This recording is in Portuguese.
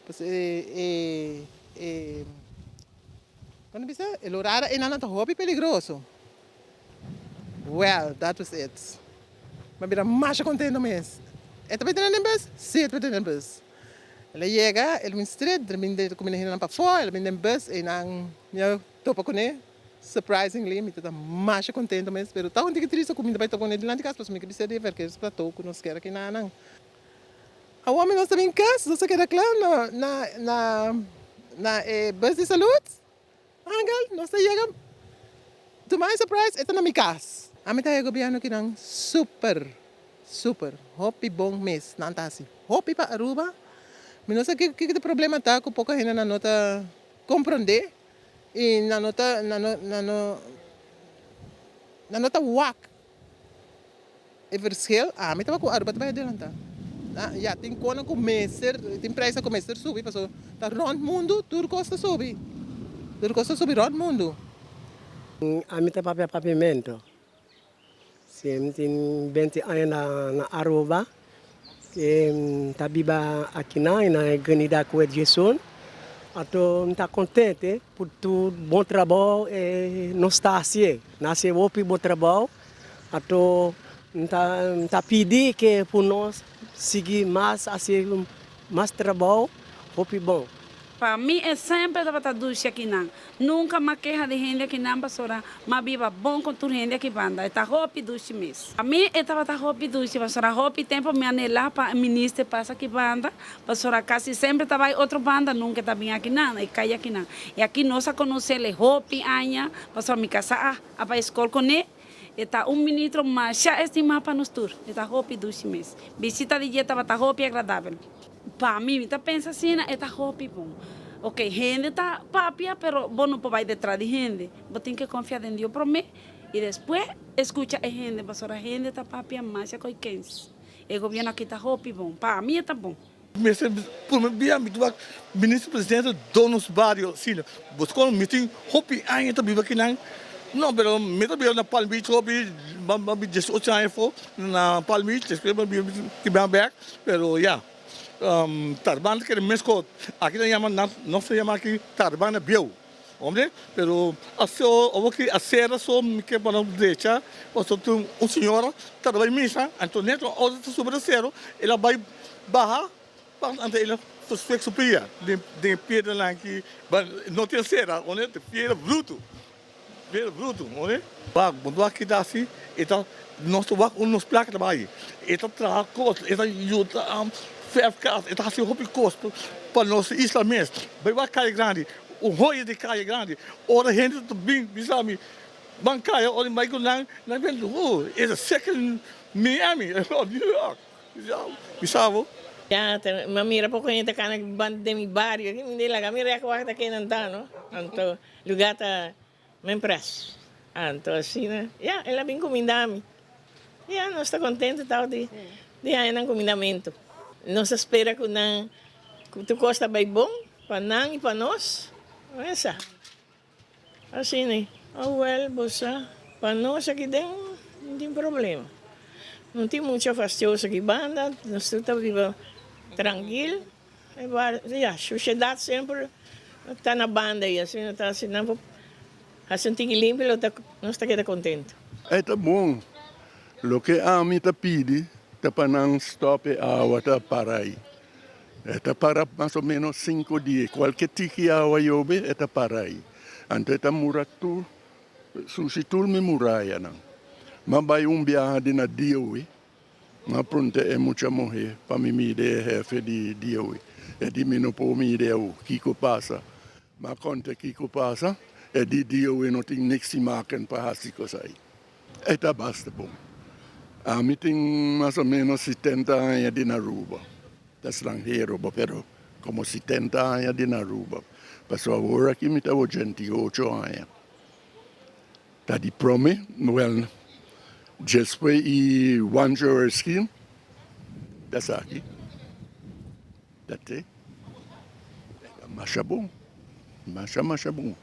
Pues, quando bisa, el horário é não hobby peligroso. Well, that was it. Mas era mais contente mesmo. É também tem bus? Sim, também tem bus. Ela chega, ele me street, ele me come na para fora, ele me tem bus e não me topa com ele. Surprisingly, me está mais contente mesmo. Pero tá onde que triste comida vai tocar nele lá de casa, mas me que dizer porque esse platô que nós quer aqui não. A homem nós também em casa, nós quer claro na bus de saúde. Angel, nós chega. To my surprise, ito na mi casa. Ami tayo gobyerno kinang super. Hopi bom mês, nantasi. Hopi pa Aruba. Minosa que problema tá com pouca gente na nota compreender e na nota wak. E verschil, ami tava com Aruba também adelanta. Já tem quando começar, tem preço começar a subir, passou tá rond mundo, tudo custa subir. Tudo custa subir rond mundo. A mim tem pavimento. Sim, tem 20 anos na Aruba. Tá biba aqui na Avenida Coelho Jesus. Então, está contente por todo bom trabalho e não está assim. Nasce outro bom trabalho. Então, tá pedir que por nós seguir mais assim, mais trabalho, outro bom. Para mim é sempre estava ducha aqui não. Nunca uma queixa de gente aqui não, pastora. Mas viva bom com toda gente aqui banda. Está roupa ducha mesmo. A mim estava roupa ducha, pastora. Roupa tempo me anelar para ministro passa aqui banda. Pastora quase sempre estava outra banda, nunca estava bem aqui não. E cai aqui não. E aqui nós conhecemos roupa anha, pastora me casa a para escola com ele. Está ministro mais já estimado para nós todos. Está roupa ducha mesmo. Visita de dia estava roupa agradável. Para mim, está pensando assim, está roupa bom. Ok, gente está papia, pero vos não pode ir detrás de gente. Vos tem que confiar em Deus por mim. E depois, escuta a gente, pastor, a gente está papia mais que quem. O governo aqui está roupa bom. Para mim, está bom. Por mim, ministro-presidente donos vários, sim. Buscou meeting, roupa ainda está viva aqui não. Não, pero me também na Palm Beach, roupa, mas 18 anos foi na Palm Beach, depois que bem back, pero yeah. Tarbana que mesmo aqui não se chama aqui Tarbana Biel, homem, pero a serra só me que para deixar, posso ter senhora trabalha missa, então neto outra sobre a serra, ela vai barrar para ante ela faz superior de pedra lá que não tem serra, onde tem pedra bruto, onde quando aqui dá assim, então nós nos placas trabalha, então traz coisa, então ajuda está assim roupa custo para nós islamistas. Vai Caia Grande, o roi de Caia Grande, ora gente do bem, sabe, bancária, ora mais que não vendo, é a second Miami, New York, sabe? Ya, mamira po ko yung takanag band de mi barrio, hindi lang kami reako wakta kay nanta, no? Anto lugar ta membras. Anto assim, ya, ela bem comindami. Ya, nós está contente tal de aí nang comindamento. Nós espera que tu costa bem bom para nang e para nós. Essa. Assim, né? Oh, well, bossa. Para nós aqui dentro não tem problema. Não tem muito fastioso aqui banda. Nós estamos viva tranquilo. E a sociedade sempre está na banda e assim, está assim, não assim tem que limpo, nós está contente. É tá bom. O que a mim tá pede para não stop a água tá parar aí. Está para mais ou menos 5 dias. Qualquer tipo de água chove, está parar aí. Então está murar tudo, substituir me muralha não. Mas vai viagem na dia hoje. Mas pronto é muita morrer para mim ideia jefe de dia hoje. É de mim não pode me ideia o que passa. Mas quando que passa, é de dia hoje não tem nem se marcar para fazer coisa aí. Está basta bom. A mim tem mais ou menos 70 anos de Aruba. É estrangeiro, pero como 70 anos de Aruba. Mas agora aqui me está 88 anos. Está de prome, well, después e one hour skin. Está aqui. Está te. Macha bom. Macha bom.